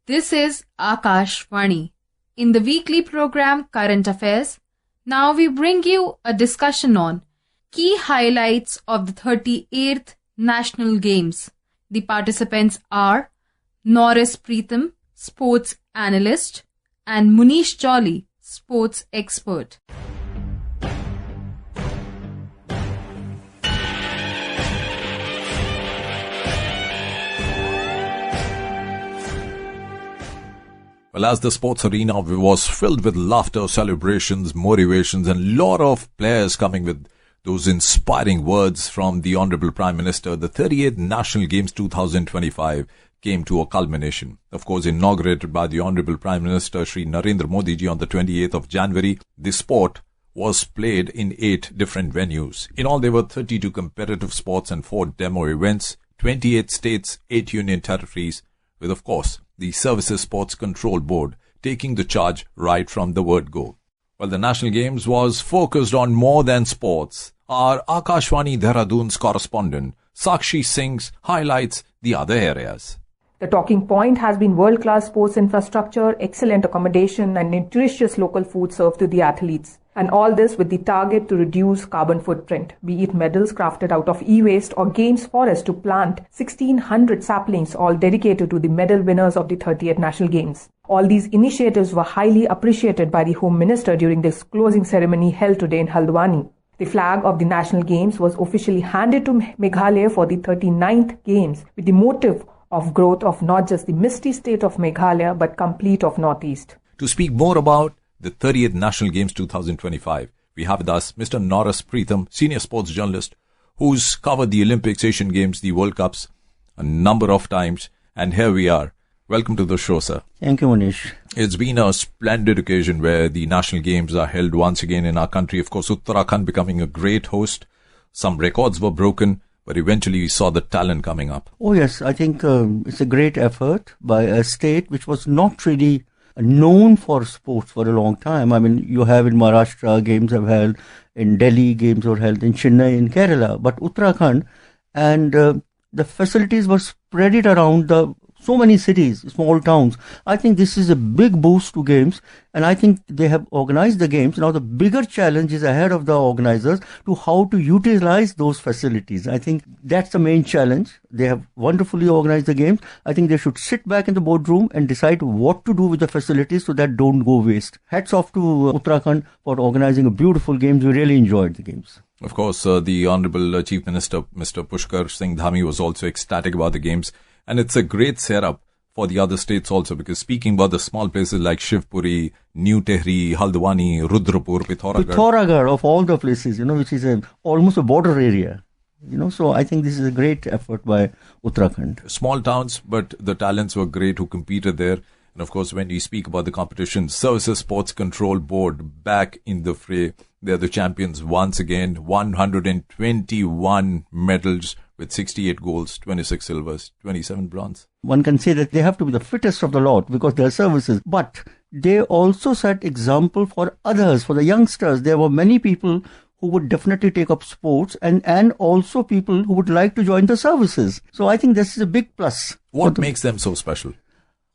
This is Akashvani. In the weekly program Current Affairs, now we bring you a discussion on key highlights of the 38th National Games. The participants are Norris Preetham, sports analyst, and Munish Jolly, sports expert. Well, as the sports arena was filled with laughter, celebrations, motivations, and a lot of players coming with those inspiring words from the Honorable Prime Minister, the 38th National Games 2025 came to a culmination. Of course, inaugurated by the Honorable Prime Minister Shri Narendra Modi ji on the 28th of January, the sport was played in 8 different venues. In all, there were 32 competitive sports and 4 demo events, 28 states, 8 union territories, with, of course, the Services Sports Control Board taking the charge right from the word go. Well, the National Games was focused on more than sports. Our Akashvani Dehradun's correspondent, Sakshi Singh, highlights the other areas. The talking point has been world-class sports infrastructure, excellent accommodation and nutritious local food served to the athletes. And all this with the target to reduce carbon footprint, be it medals crafted out of e-waste or games forest to plant 1,600 saplings, all dedicated to the medal winners of the 30th National Games. All these initiatives were highly appreciated by the Home Minister during this closing ceremony held today in Haldwani. The flag of the National Games was officially handed to Meghalaya for the 39th Games with the motive of growth of not just the misty state of Meghalaya but complete of Northeast. To speak more about the 30th National Games 2025, we have with us Mr. Norris Preetham, senior sports journalist, who's covered the Olympics, Asian Games, the World Cups a number of times. And here we are. Welcome to the show, sir. Thank you, Munish. It's been a splendid occasion where the National Games are held once again in our country. Of course, Uttarakhand becoming a great host. Some records were broken, but eventually we saw the talent coming up. Oh, yes. I think it's a great effort by a state which was not really known for sports for a long time. I mean, you have in Maharashtra, games have held, in Delhi, games were held, in Chennai, in Kerala, but Uttarakhand, and the facilities were spread it around so many cities, small towns. I think this is a big boost to games, and I think they have organized the games. Now the bigger challenge is ahead of the organizers to how to utilize those facilities. I think that's the main challenge. They have wonderfully organized the games. I think they should sit back in the boardroom and decide what to do with the facilities so that don't go waste. Hats off to Uttarakhand for organizing a beautiful games. We really enjoyed the games. Of course, the Honorable Chief Minister, Mr. Pushkar Singh Dhami, was also ecstatic about the games. And it's a great setup for the other states also, because speaking about the small places like Shivpuri, New Tehri, Haldwani, Rudrapur, Pithoragarh, of all the places, which is almost a border area. So I think this is a great effort by Uttarakhand. Small towns, but the talents were great who competed there. And of course, when you speak about the competition, Services Sports Control Board back in the fray. They're the champions once again. 121 medals with 68 golds, 26 silvers, 27 bronze. One can say that they have to be the fittest of the lot because they are services. But they also set example for others, for the youngsters. There were many people who would definitely take up sports and also people who would like to join the services. So I think this is a big plus. What makes them so special?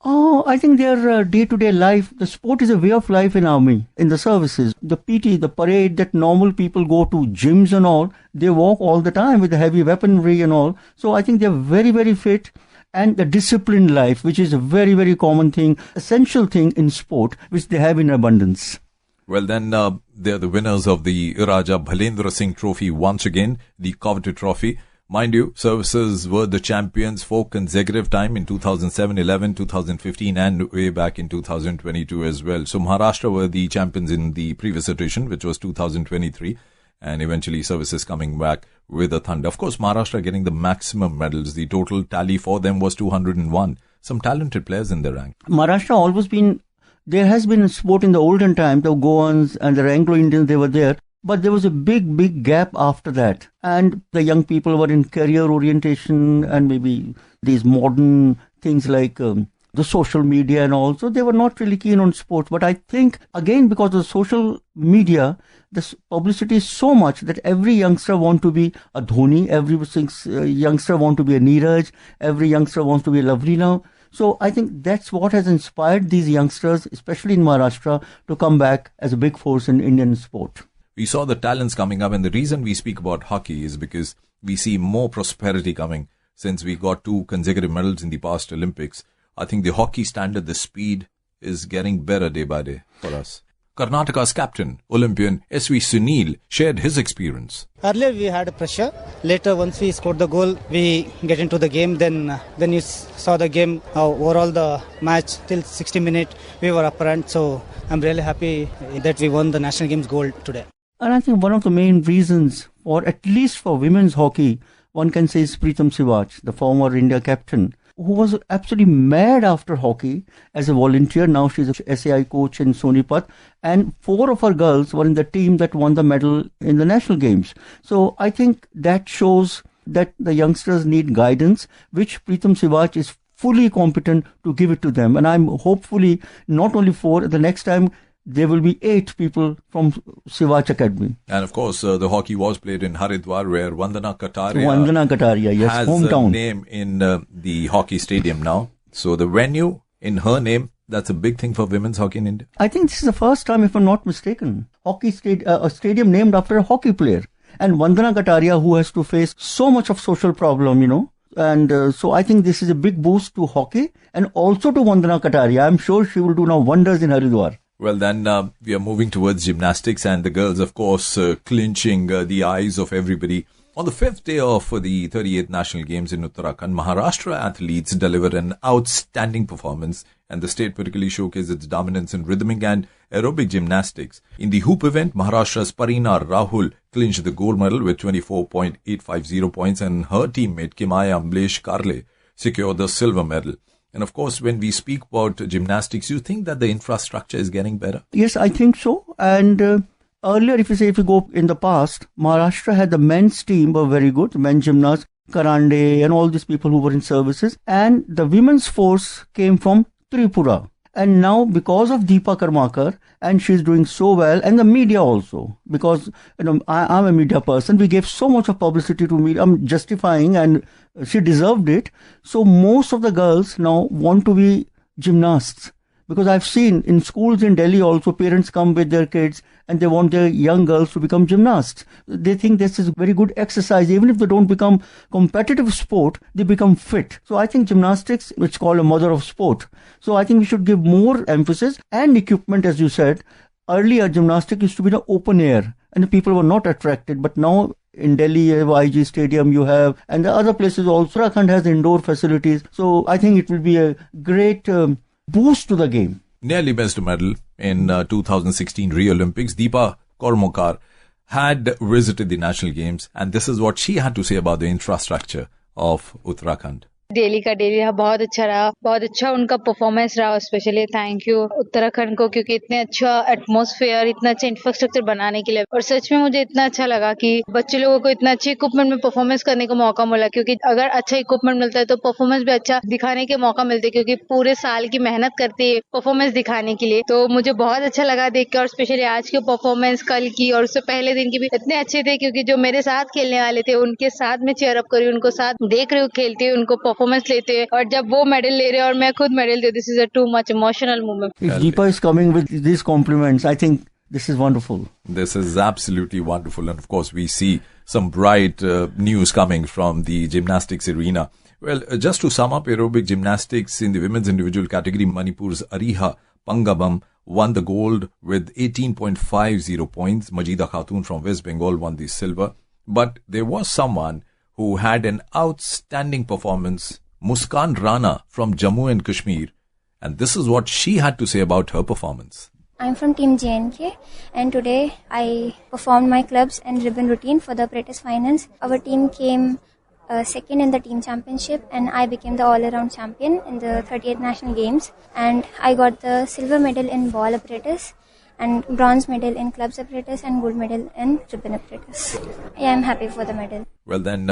Oh, I think their day-to-day life, the sport is a way of life in army, in the services. The PT, the parade that normal people go to, gyms and all, they walk all the time with the heavy weaponry and all. So I think they're very, very fit. And the disciplined life, which is a very, very common thing, essential thing in sport, which they have in abundance. Well, then they're the winners of the Raja Bhalendra Singh Trophy once again, the coveted trophy. Mind you, services were the champions for consecutive time in 2007, 11, 2015 and way back in 2022 as well. So Maharashtra were the champions in the previous edition, which was 2023, and eventually services coming back with a thunder. Of course, Maharashtra getting the maximum medals. The total tally for them was 201. Some talented players in the rank. Maharashtra there has been a sport in the olden time, the Goans and the Anglo-Indians, they were there. But there was a big gap after that. And the young people were in career orientation and maybe these modern things like the social media and all. So they were not really keen on sports. But I think, again, because of social media, the publicity is so much that every youngster wants to be a Dhoni, every youngster wants to be a Neeraj, every youngster wants to be a Lovely now. So I think that's what has inspired these youngsters, especially in Maharashtra, to come back as a big force in Indian sport. We saw the talents coming up, and the reason we speak about hockey is because we see more prosperity coming since we got 2 consecutive medals in the past Olympics. I think the hockey standard, the speed is getting better day by day for us. Karnataka's captain, Olympian S.V. Sunil, shared his experience. Earlier we had pressure. Later, once we scored the goal, we get into the game. Then you saw the game, overall the match till 60 minutes, we were upfront. So I'm really happy that we won the national games gold today. And I think one of the main reasons, or at least for women's hockey, one can say is Preetham Sewaj, the former India captain, who was absolutely mad after hockey as a volunteer. Now she's a SAI coach in Sonipat, and 4 of her girls were in the team that won the medal in the national games. So I think that shows that the youngsters need guidance, which Preetham Sewaj is fully competent to give it to them. And I'm hopefully not only 4, the next time there will be 8 people from Sewaj Academy. And of course, the hockey was played in Haridwar, where Vandana Kataria, yes, has hometown. a name in the hockey stadium now. So the venue in her name, that's a big thing for women's hockey in India. I think this is the first time, if I'm not mistaken, a stadium named after a hockey player. And Vandana Kataria, who has to face so much of social problem, And so I think this is a big boost to hockey and also to Vandana Kataria. I'm sure she will do now wonders in Haridwar. Well, then we are moving towards gymnastics, and the girls, of course, clinching the eyes of everybody. On the 5th day of the 38th National Games in Uttarakhand, Maharashtra athletes delivered an outstanding performance, and the state particularly showcased its dominance in rhythmic and aerobic gymnastics. In the hoop event, Maharashtra's Parina Rahul clinched the gold medal with 24.850 points, and her teammate Kimaya Amblesh Karle secured the silver medal. And of course, when we speak about gymnastics, you think that the infrastructure is getting better? Yes, I think so. And earlier, if you go in the past, Maharashtra had the men's team were very good, the men's gymnasts, Karande and all these people who were in services. And the women's force came from Tripura. And now, because of Deepa Karmakar, and she's doing so well, and the media also, because I'm a media person, we gave so much of publicity to media. I'm justifying, and she deserved it. So most of the girls now want to be gymnasts, because I've seen in schools in Delhi also, parents come with their kids and they want their young girls to become gymnasts. They think this is very good exercise. Even if they don't become competitive sport, they become fit. So I think gymnastics, it's called a mother of sport. So I think we should give more emphasis and equipment, as you said. Earlier, gymnastics used to be in the open air and the people were not attracted. But now in Delhi, you have IG Stadium, and the other places also. Uttarakhand has indoor facilities. So I think it will be a great boost to the game. Nearly missed a medal in 2016 Rio Olympics. Deepa Karmakar had visited the national games, and this is what she had to say about the infrastructure of Uttarakhand. Daily का daily रहा, बहुत अच्छा रहा, बहुत अच्छा उनका performance रहा. Specially thank you Uttarakhand को, क्योंकि इतने अच्छा एटमॉस्फेयर, इतना अच्छा इंफ्रास्ट्रक्चर बनाने के लिए. और सच में मुझे इतना अच्छा लगा कि बच्चे लोगों को इतना अच्छे इक्विपमेंट में परफॉर्मेंस करने का मौका मिला, क्योंकि अगर अच्छा इक्विपमेंट मिलता है तो परफॉर्मेंस भी अच्छा दिखाने के मौका मिलते, क्योंकि पूरे साल की मेहनत करते हैं परफॉर्मेंस दिखाने के लिए. तो मुझे बहुत अच्छा लगा देख के, और स्पेशली आज के परफॉर्मेंस, कल की और उससे पहले दिन की भी इतने अच्छे थे, क्योंकि जो मेरे साथ खेलने वाले थे उनके साथ में चेयर अप करी, उनको साथ देख रही हूँ खेलते हुए, उनको परफॉर्मेंस लेते हैं, और जब वो मेडल ले रहे हैं और मैं खुद medal they, this is a too much emotional moment. If Deepa is coming with these compliments, I think this is wonderful. This is absolutely wonderful. And of course, we see some bright news coming from the gymnastics arena. Well, just to sum up aerobic gymnastics in the women's individual category, Manipur's Ariha Pangabam won the gold with 18.50 points. Majida Khatun from West Bengal won the silver. But there was someone who had an outstanding performance, Muskan Rana from Jammu and Kashmir. And this is what she had to say about her performance. I'm from Team JNK, and today I performed my clubs and ribbon routine for the Apprentice Finals. Our team came second in the team championship, and I became the all-around champion in the 38th National Games. And I got the silver medal in ball apparatus, and bronze medal in clubs apparatus, and gold medal in ribbon apparatus. Yeah, I'm happy for the medal. Well then,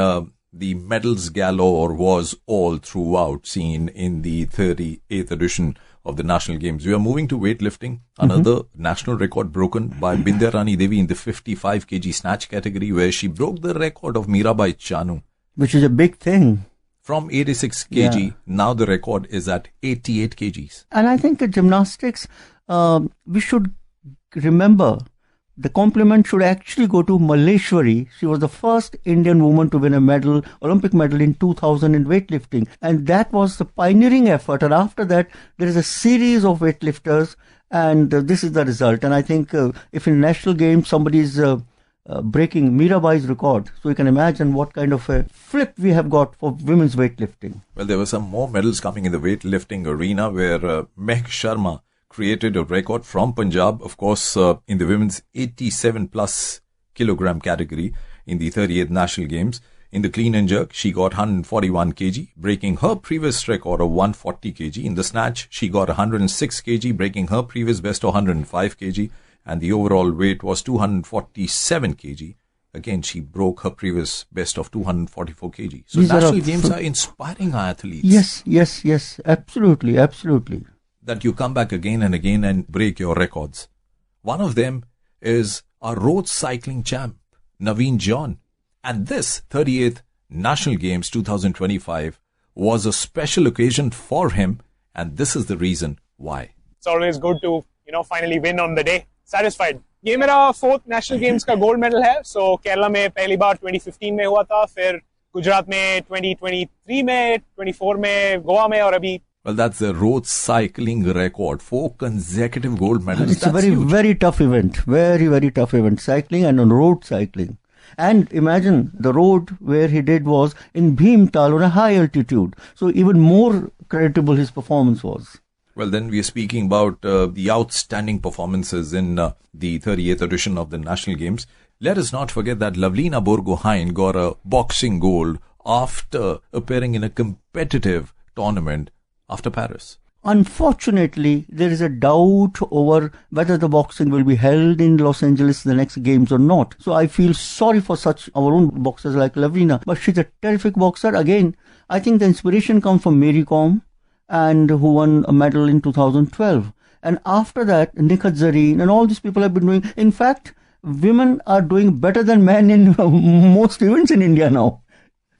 the medals galore was all throughout seen in the 38th edition of the National Games. We are moving to weightlifting. Another national record broken by Bindya Rani Devi in the 55 kg snatch category, where she broke the record of Mirabai Chanu. Which is a big thing. From 86 kg, now the record is at 88 kgs. And I think gymnastics, we should remember the compliment should actually go to Malleshwari. She was the first Indian woman to win a medal, Olympic medal in 2000 in weightlifting. And that was the pioneering effort. And after that, there is a series of weightlifters. And this is the result. And I think if in national games somebody is breaking Mirabai's record, so you can imagine what kind of a flip we have got for women's weightlifting. Well, there were some more medals coming in the weightlifting arena where Mehak Sharma created a record from Punjab, of course, in the women's 87 plus kilogram category in the 38th National Games. In the clean and jerk, she got 141 kg, breaking her previous record of 140 kg. In the snatch, she got 106 kg, breaking her previous best of 105 kg. And the overall weight was 247 kg. Again, she broke her previous best of 244 kg. So National Games are inspiring our athletes. Yes. Absolutely. That you come back again and again and break your records. One of them is our road cycling champ, Naveen John. And this 38th National Games 2025 was a special occasion for him. And this is the reason why. It's always good to, finally win on the day. Satisfied. ये मेरा 4th National Games का gold medal है. So Kerala में पहली बार 2015 में हुआ था, फिर गुजरात में 2023 में, 24 में गोवा में और अभी. Well, that's the road cycling record. 4 consecutive gold medals. It's a very tough event. Very tough event. Cycling and on road cycling. And imagine the road where he did was in Bhimtal on a high altitude. So even more creditable his performance was. Well, then we are speaking about the outstanding performances in the 38th edition of the National Games. Let us not forget that Lavlina Borgohain got a boxing gold after appearing in a competitive tournament after Paris. Unfortunately, there is a doubt over whether the boxing will be held in Los Angeles the next games or not. So I feel sorry for such our own boxers like Lavlina. But she's a terrific boxer. Again, I think the inspiration comes from Mary Kom, and who won a medal in 2012. And after that, Nikhat Zareen and all these people have been doing. In fact, women are doing better than men in most events in India now.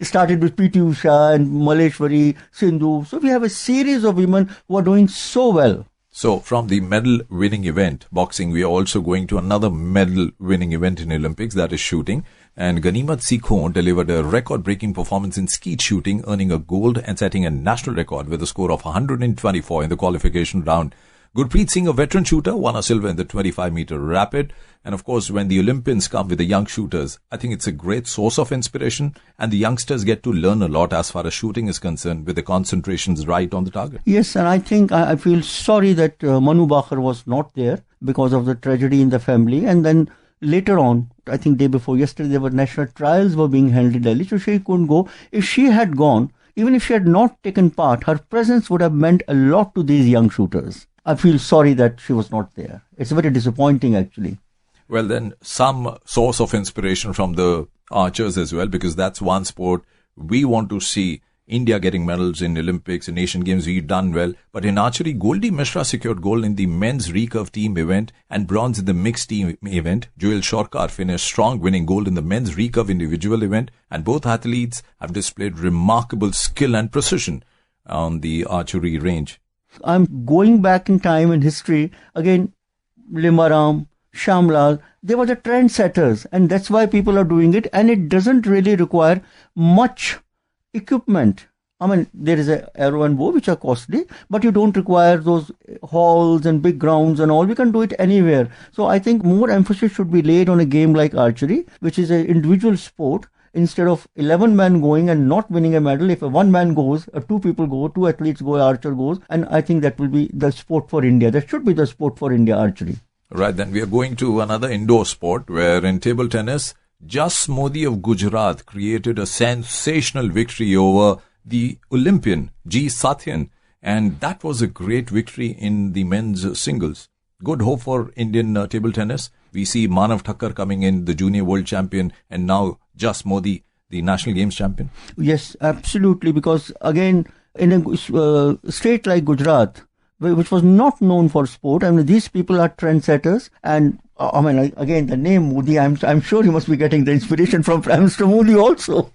It started with P.T. Usha and Malleshwari, Sindhu. So we have a series of women who are doing so well. So from the medal-winning event, boxing, we are also going to another medal-winning event in Olympics, that is shooting. And Ganimat Sikhon delivered a record-breaking performance in skeet shooting, earning a gold and setting a national record with a score of 124 in the qualification round. Gurpreet Singh, a veteran shooter, won a silver in the 25-meter rapid. And of course, when the Olympians come with the young shooters, I think it's a great source of inspiration. And the youngsters get to learn a lot as far as shooting is concerned, with the concentrations right on the target. Yes, and I think I feel sorry that Manu Bakhar was not there because of the tragedy in the family. And then later on, I think day before yesterday, there were national trials were being held in Delhi, so she couldn't go. If she had gone, even if she had not taken part, her presence would have meant a lot to these young shooters. I feel sorry that she was not there. It's very disappointing, actually. Well, then some source of inspiration from the archers as well, because that's one sport we want to see India getting medals in Olympics and Asian Games. We've done well. But in archery, Goldie Mishra secured gold in the men's recurve team event and bronze in the mixed team event. Joel Shorkar finished strong, winning gold in the men's recurve individual event. And both athletes have displayed remarkable skill and precision on the archery range. I'm going back in time in history. Again, Limaram, Shamlal, they were the trendsetters, and that's why people are doing it. And it doesn't really require much equipment. I mean, there is a arrow and bow which are costly, but you don't require those halls and big grounds and all. We can do it anywhere. So I think more emphasis should be laid on a game like archery, which is an individual sport. Instead of 11 men going and not winning a medal, if a one man goes, 2 people go, 2 athletes go, archer goes, and I think that will be the sport for India. That should be the sport for India, archery. Right, then we are going to another indoor sport where in table tennis, Jas Modi of Gujarat created a sensational victory over the Olympian G. Satyan, and that was a great victory in the men's singles. Good hope for Indian table tennis. We see Manav Thakkar coming in, the junior world champion, and now Jas Modi, the national games champion. Yes, absolutely, because again, in a state like Gujarat, which was not known for sport, I mean, these people are trendsetters, and I mean, again, the name Modi, I'm sure he must be getting the inspiration from Prime Minister Modi also.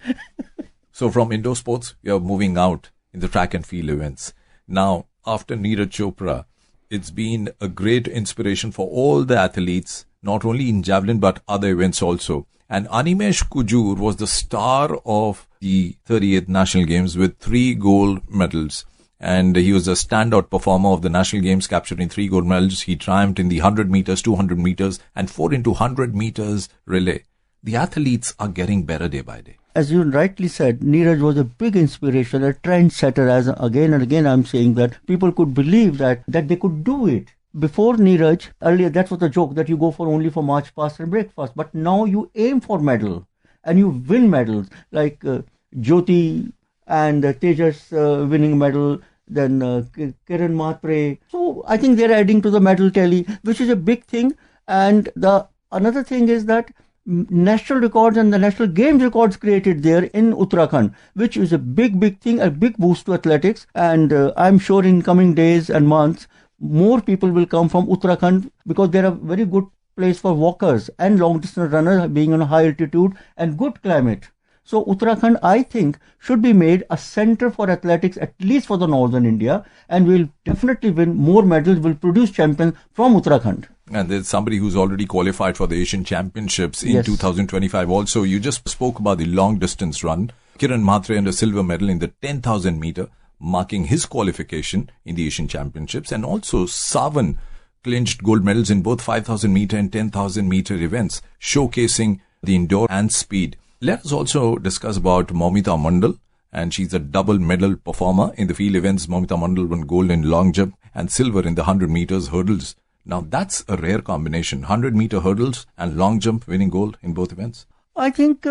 So from indoor sports, we are moving out in the track and field events. Now, after Neeraj Chopra, it's been a great inspiration for all the athletes, not only in javelin but other events also. And Animesh Kujur was the star of the 38th National Games with 3 gold medals. And he was a standout performer of the National Games, capturing 3 gold medals. He triumphed in the 100 meters, 200 meters and 4 into 100 meters relay. The athletes are getting better day by day. As you rightly said, Neeraj was a big inspiration, a trendsetter. As again and again I'm saying that people could believe that they could do it. Before Neeraj, earlier that was a joke that you go for only for march past and breakfast. But now you aim for medal and you win medals like Jyoti and Tejas winning medal, then Kiran Mhatre. So I think they're adding to the medal tally, which is a big thing. And the another thing is that national records and the national games records created there in Uttarakhand, which is a big thing, a big boost to athletics. And I'm sure in coming days and months, more people will come from Uttarakhand because they're a very good place for walkers and long distance runners, being on a high altitude and good climate. So Uttarakhand, I think, should be made a center for athletics, at least for the northern India, and will definitely win more medals, will produce champions from Uttarakhand. And there's somebody who's already qualified for the Asian Championships in 2025 also. You just spoke about the long distance run. Kiran Mhatre and a silver medal in the 10,000 meter, marking his qualification in the Asian Championships. And also Savan clinched gold medals in both 5,000 meter and 10,000 meter events, showcasing the indoor and speed. Let us also discuss about Moumita Mandal, and she's a double medal performer in the field events. Moumita Mandal won gold in long jump and silver in the 100 meters hurdles. Now that's a rare combination, 100 meter hurdles and long jump winning gold in both events. I think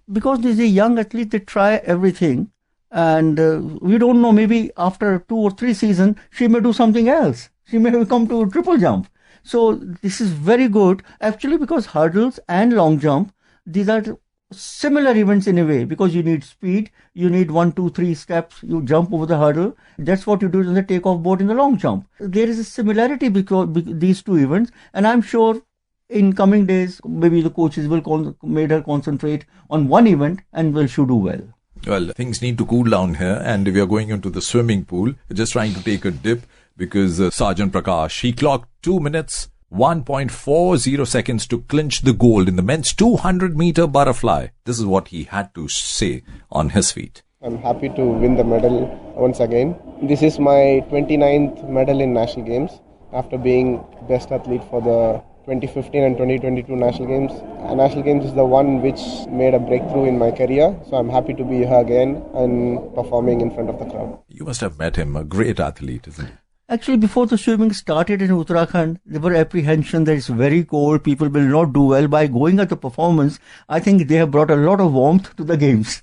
because there's a young athlete, they try everything. And we don't know, maybe after 2 or 3 seasons, she may do something else. She may come to triple jump. So this is very good, actually, because hurdles and long jump, these are similar events in a way, because you need speed, you need 1, 2, 3 steps, you jump over the hurdle. That's what you do in the takeoff board in the long jump. There is a similarity because these 2 events, and I'm sure in coming days, maybe the coaches will make her concentrate on one event and she'll do well. Well, things need to cool down here, and we are going into the swimming pool. We're just trying to take a dip because Sergeant Prakash, he clocked 2 minutes, 1.40 seconds to clinch the gold in the men's 200 meter butterfly. This is what he had to say on his feet. I'm happy to win the medal once again. This is my 29th medal in National Games after being best athlete for the 2015 and 2022 National Games. National Games is the one which made a breakthrough in my career. So I'm happy to be here again and performing in front of the crowd. You must have met him, a great athlete, isn't he? Actually, before the swimming started in Uttarakhand, there were apprehension that it's very cold, people will not do well. By going at the performance, I think they have brought a lot of warmth to the games.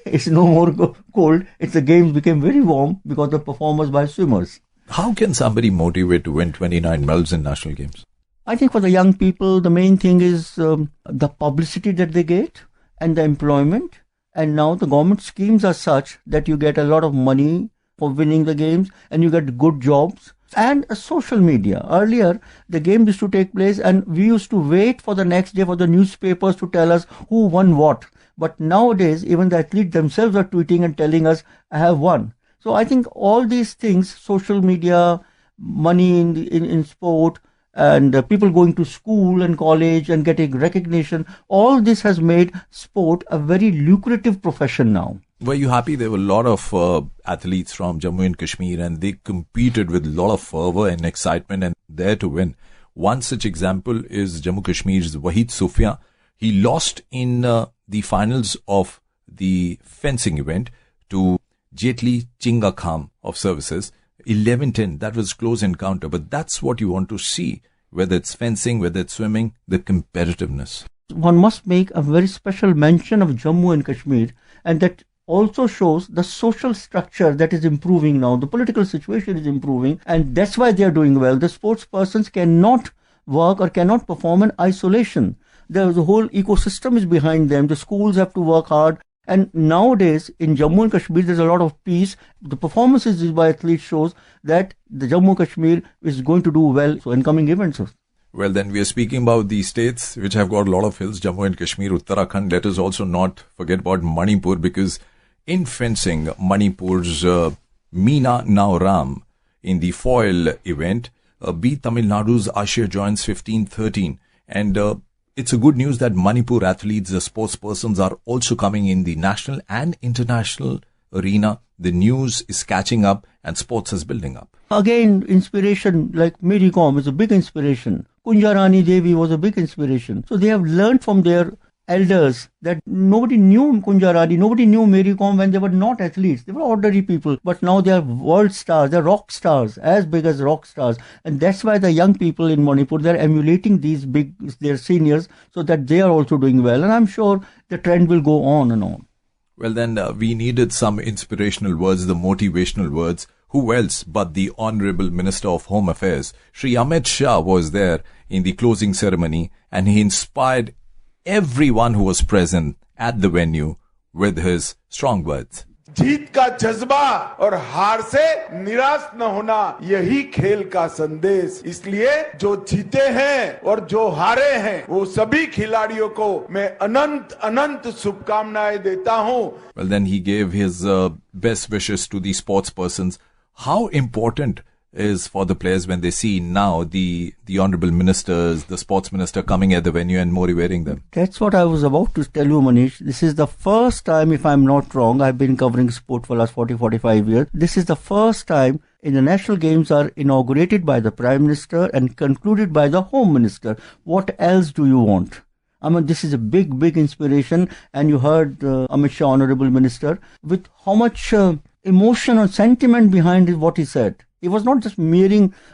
It's no more cold. The games became very warm because of the performance by swimmers. How can somebody motivate to win 29 medals in national games? I think for the young people, the main thing is the publicity that they get and the employment. And now the government schemes are such that you get a lot of money for winning the games and you get good jobs. And social media. Earlier, the game used to take place and we used to wait for the next day for the newspapers to tell us who won what. But nowadays, even the athletes themselves are tweeting and telling us, I have won. So I think all these things, social media, money in sport, and people going to school and college and getting recognition, all this has made sport a very lucrative profession now. Were you happy? There were a lot of athletes from Jammu and Kashmir and they competed with a lot of fervor and excitement and there to win. One such example is Jammu Kashmir's Wahid Sufia. He lost in the finals of the fencing event to Jetli Chingakham of Services. 11-10, that was close encounter, but that's what you want to see, whether it's fencing, whether it's swimming, the competitiveness. One must make a very special mention of Jammu and Kashmir, and that also shows the social structure that is improving now. The political situation is improving, and that's why they are doing well. The sports persons cannot work or cannot perform in isolation. The whole ecosystem is behind them. The schools have to work hard. And nowadays, in Jammu and Kashmir, there's a lot of peace. The performances by athletes shows that the Jammu and Kashmir is going to do well in coming events. Well, then we are speaking about these states which have got a lot of hills, Jammu and Kashmir, Uttarakhand. Let us also not forget about Manipur, because In fencing, Manipur's Meena Nauram in the foil event beat Tamil Nadu's Ashia Joins 15-13. And it's a good news that Manipur athletes, the sports persons, are also coming in the national and international arena. The news is catching up and sports is building up. Again, inspiration like Mary Kom is a big inspiration. Kunjarani Devi was a big inspiration. So they have learned from their elders that nobody knew Kunjarani, nobody knew Mary Kom when they were not athletes. They were ordinary people. But now they are world stars, they're rock stars, as big as rock stars. And that's why the young people in Manipur, they're emulating their seniors so that they are also doing well. And I'm sure the trend will go on and on. Well, then we needed some inspirational words, the motivational words. Who else but the Honorable Minister of Home Affairs? Shri Amit Shah was there in the closing ceremony, and he inspired everyone who was present at the venue with his strong words. जीत का जज्बा और हार से निराश न होना, यही खेल का संदेश। इसलिए जो जीते हैं और जो हारे हैं वो सभी खिलाड़ियों को मैं अनंत अनंत शुभकामनाएं देता हूं। Well, then he gave his best wishes to the sports persons. How important is for the players when they see now the honorable ministers, the sports minister coming at the venue and motivating them? That's what I was about to tell you, Manish. This is the first time, if I'm not wrong, I've been covering sport for the last 40-45 years. This is the first time in the national games are inaugurated by the Prime Minister and concluded by the Home Minister. What else do you want? I mean, this is a big, big inspiration. And you heard Amit Shah, Honorable Minister, with how much emotion or sentiment behind what he said. He was not just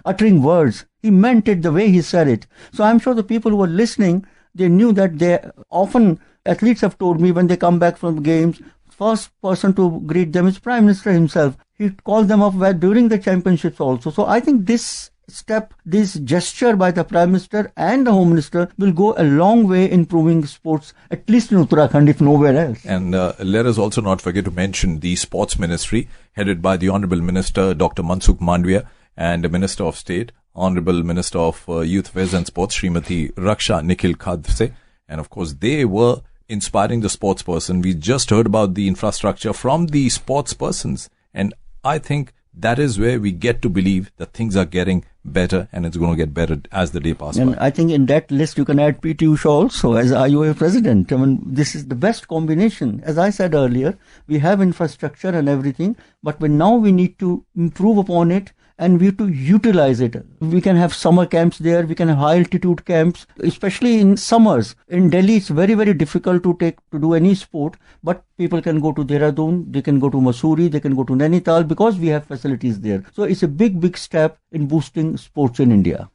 uttering words. He meant it the way he said it. So I'm sure the people who were listening, they knew that athletes have told me when they come back from games, first person to greet them is Prime Minister himself. He called them up during the championships also. So I think this gesture by the Prime Minister and the Home Minister will go a long way in improving sports, at least in Uttarakhand, if nowhere else. And let us also not forget to mention the Sports Ministry, headed by the Honorable Minister Dr. Mansukh Mandviya, and the Minister of State, Honorable Minister of Youth Affairs and Sports, Srimati Raksha Nikhil Khadse. And of course, they were inspiring the sports person. We just heard about the infrastructure from the sports persons. And I think that is where we get to believe that things are getting better, and it's going to get better as the day passes by. And I think in that list you can add PT Usha also as IOA president. I mean, this is the best combination. As I said earlier, we have infrastructure and everything, but now we need to improve upon it and we have to utilize it. We can have summer camps there, we can have high altitude camps, especially in summers. In Delhi, it's very, very difficult to do any sport, but people can go to Dehradun, they can go to Mussoorie, they can go to Nainital because we have facilities there. So it's a big, big step in boosting sports in India.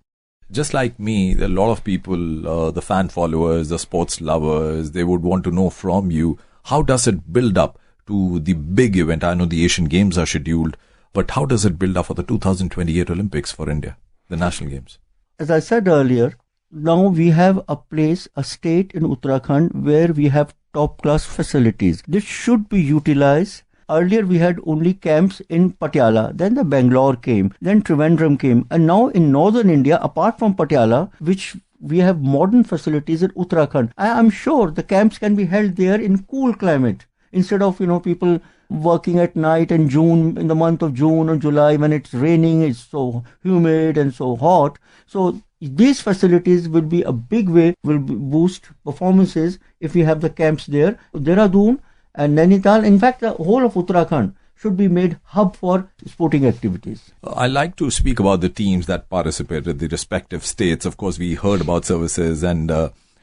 Just like me, a lot of people, the fan followers, the sports lovers, they would want to know from you, how does it build up to the big event? I know the Asian Games are scheduled, but how does it build up for the 2028 Olympics for India, the national games? As I said earlier, now we have a state in Uttarakhand where we have top-class facilities. This should be utilized. Earlier we had only camps in Patiala, then the Bangalore came, then Trivandrum came, and now in northern India, apart from Patiala, which we have modern facilities in Uttarakhand. I am sure the camps can be held there in cool climate. Instead of, people working at night in the month of June or July when it's raining, it's so humid and so hot. So these facilities will be a big way, will boost performances if we have the camps there. Dehradun and Nainital, in fact, the whole of Uttarakhand should be made hub for sporting activities. I like to speak about the teams that participated, the respective states. Of course, we heard about services and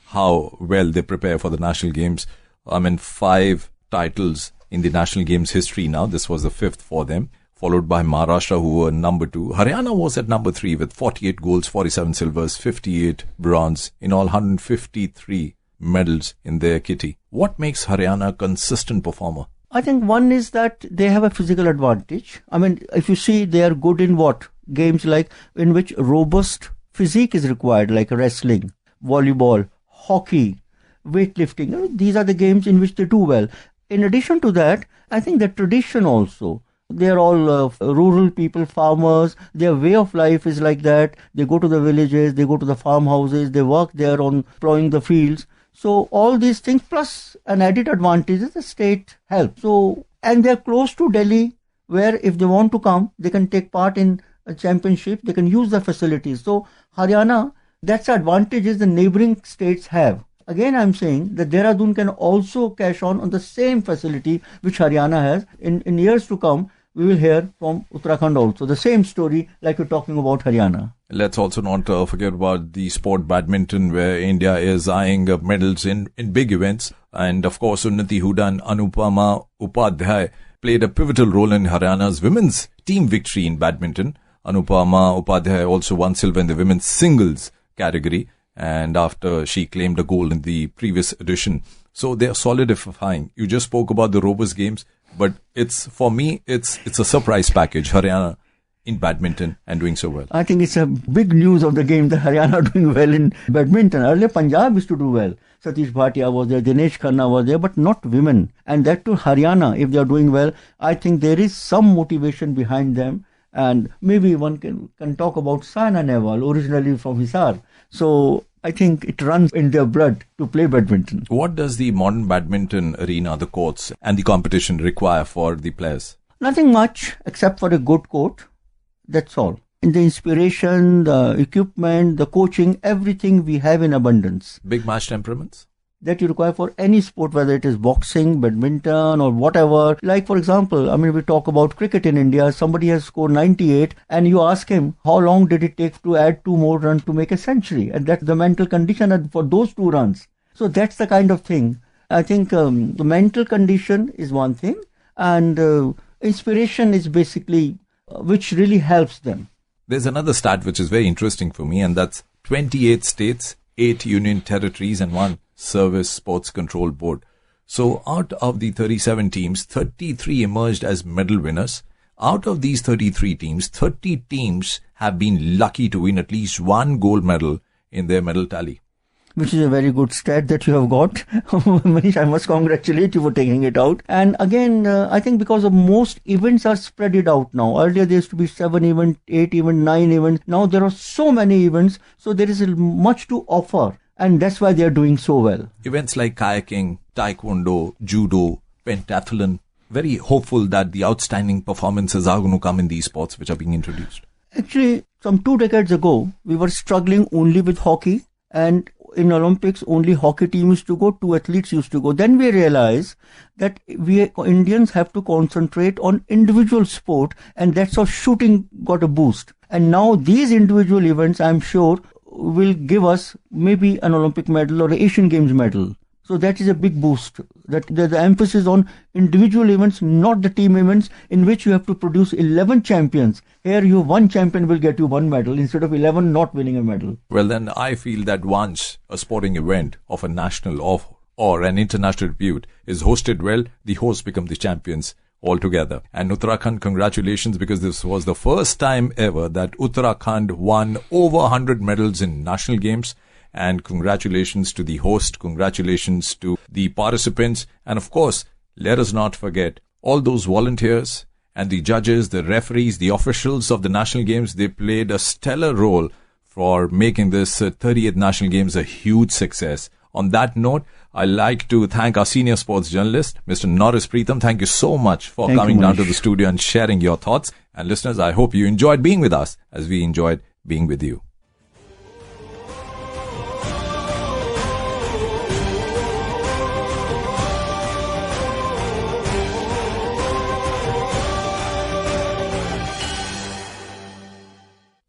how well they prepare for the national games. 5 titles in the national games history now. This was the 5th for them, followed by Maharashtra, who were number 2. Haryana was at number 3 with 48 golds, 47 silvers, 58 bronze, in all 153 medals in their kitty. What makes Haryana a consistent performer? I think one is that they have a physical advantage. If you see, they are good in games like in which robust physique is required, like wrestling, volleyball, hockey, weightlifting. These are the games in which they do well. In addition to that, I think the tradition also. They are all rural people, farmers. Their way of life is like that. They go to the villages, they go to the farmhouses, they work there on plowing the fields. So all these things plus an added advantage is the state help. So And they're close to Delhi, where if they want to come, they can take part in a championship, they can use the facilities. So Haryana, that's the advantages the neighboring states have. Again, I'm saying that Dehradun can also cash on the same facility which Haryana has. In years to come, we will hear from Uttarakhand also. The same story like you're talking about Haryana. Let's also not forget about the sport badminton, where India is eyeing medals in big events. And of course, Unnati Hooda and Anupama Upadhyay played a pivotal role in Haryana's women's team victory in badminton. Anupama Upadhyay also won silver in the women's singles category, and after she claimed a gold in the previous edition. So they are solidifying. You just spoke about the Rovers games, but for me, it's a surprise package. Haryana in badminton and doing so well. I think it's a big news of the game that Haryana are doing well in badminton. Earlier, Punjab used to do well. Satish Bhatia was there, Dinesh Khanna was there, but not women. And that to Haryana, if they are doing well, I think there is some motivation behind them. And maybe one can talk about Saina Nehwal, originally from Hisar. So I think it runs in their blood to play badminton. What does the modern badminton arena, the courts and the competition require for the players? Nothing much except for a good court. That's all. In the inspiration, the equipment, the coaching, everything we have in abundance. Big match temperaments? That you require for any sport, whether it is boxing, badminton or whatever. Like for example, we talk about cricket in India. Somebody has scored 98 and you ask him, how long did it take to add 2 more runs to make a century? And that's the mental condition for those 2 runs. So that's the kind of thing. I think the mental condition is one thing, and inspiration is basically which really helps them. There's another stat which is very interesting for me, and that's 28 states, 8 union territories and 1 Service Sports Control Board. So out of the 37 teams, 33 emerged as medal winners. Out of these 33 teams, 30 teams have been lucky to win at least 1 gold medal in their medal tally. Which is a very good stat that you have got. Manish, I must congratulate you for taking it out. And again, I think because of most events are spread it out now. Earlier there used to be 7 events, 8 events, 9 events. Now there are so many events, so there is much to offer. And that's why they are doing so well. Events like kayaking, taekwondo, judo, pentathlon, very hopeful that the outstanding performances are going to come in these sports which are being introduced. Actually, some 2 decades ago, we were struggling only with hockey, and in Olympics, only hockey team used to go, 2 athletes used to go. Then we realized that we Indians have to concentrate on individual sport, and that's how shooting got a boost. And now these individual events, I'm sure, will give us maybe an Olympic medal or an Asian Games medal. So that is a big boost. That there's the emphasis on individual events, not the team events, in which you have to produce 11 champions. Here you 1 champion will get you 1 medal instead of 11 not winning a medal. Well, then I feel that once a sporting event of a national or an international repute is hosted well, the hosts become the champions altogether. And Uttarakhand, congratulations, because this was the first time ever that Uttarakhand won over 100 medals in national games. And congratulations to the host, congratulations to the participants, and of course, let us not forget all those volunteers and the judges, the referees, the officials of the national games. They played a stellar role for making this 30th national games a huge success. On that note, I'd like to thank our senior sports journalist, Mr. Norris Preetham. Thank you so much for coming down to the studio and sharing your thoughts. And listeners, I hope you enjoyed being with us as we enjoyed being with you.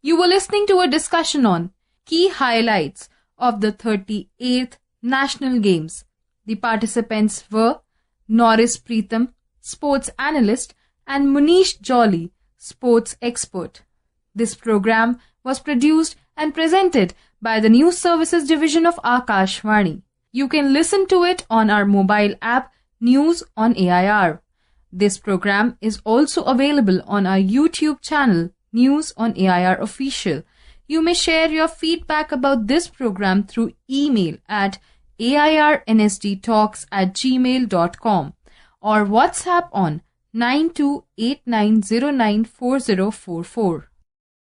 You were listening to a discussion on key highlights of the 38th National Games. The participants were Norris Preetham, sports analyst, and Munish Jolly, sports expert. This program was produced and presented by the News Services Division of Akashvani. You can listen to it on our mobile app News on AIR. This program is also available on our YouTube channel News on AIR Official. You may share your feedback about this program through email at airnsdtalks@gmail.com or WhatsApp on 9289094044.